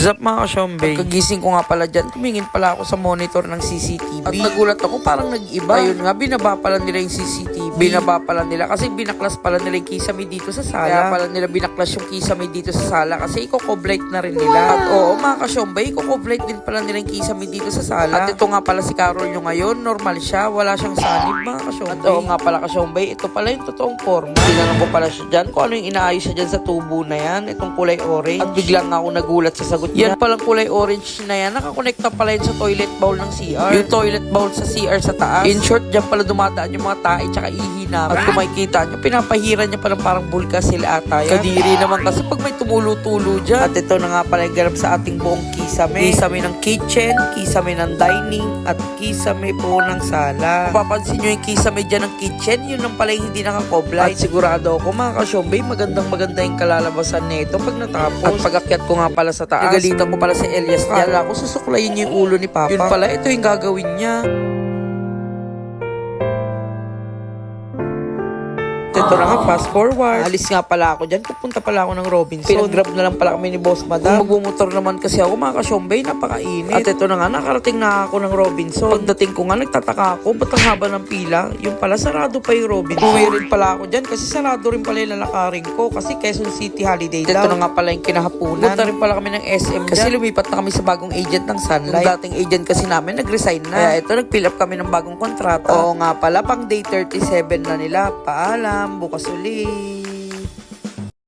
Zap mga kasyombe. Pagkagising ko nga pala dyan, tumingin pala ako sa monitor ng CCTV. At nagulat ako, parang nag-iba. Ayun nga, binaba pala nila yung CCTV. Binaba pala nila kasi binaklas pala nila yung kisame dito sa sala. Kaya pala nila binaklas yung kisame dito sa sala kasi i-coblight na rin nila. At oo mga kasyombe, i-coblight din pala nila yung kisame dito sa sala. At ito nga pala si Carol yung ngayon, normal siya, wala siyang sanib mga kasyombe. At oo nga pala kasyombe, ito pala yung totoong forma. Tinanong ko pala siya dyan kung ano yung inaayos siya dyan sa tubo na yan, itong kulay orange. At biglang ako nagulat sa sagot niya. Yan palang kulay orange na yan, nakakonekta pala yun sa toilet bowl ng CR. Yung toilet bowl sa CR sa taas. In short, dyan pala dumadaan yung mga tae tsaka ihi namin. At kung makikita nyo, pinapahiran niya parang bulka sila ata yan. Kadiri naman kasi pag may tumulo-tulo dyan. At ito na nga pala yung ganap sa ating buong kisame. Kisame ng kitchen, kisame ng dining, at kisame po ng sala. Kung papansin nyo yung kisame dyan ng kitchen, yun lang pala yung hindi nakakoblight. At sigurado ako mga kasyombe, maganda yung kalalabasan nito pag natapos. At pag-akyat ko nga pala sa taas, nagalitan ko pala si Elias dyan. Kala ko susuklayin niya yung ulo ni Papa. Yun pala, ito yung gagawin niya. Ito na nga, fast forward. Alis nga pala ako dyan. Pupunta pala ako ng Robinson. Pinag-grab na lang pala kami ni Boss Madam. Magbumotor naman kasi ako mga kasyombe, napakainit. At ito na nga, nakarating na ako ng Robinson. Pagdating ko nga, nagtataka ako, ba't ang haba ng pila? Yung pala, sarado pa yung Robinson. Uwi rin pala ako dyan kasi sarado rin pala yung lalakarin ko kasi Quezon City holiday daw. Ito na nga pala yung kinahapunan. Punta rin pala kami ng SM dyan. Kasi lumipat na kami sa bagong agent ng Sunlight. Yung dating agent kasi namin, nag-resign na. Kaya ito, nag-fill up kami ng bagong kontrata. Oo nga pala, pang day 37 na nila. Paalam. Bukas ulit.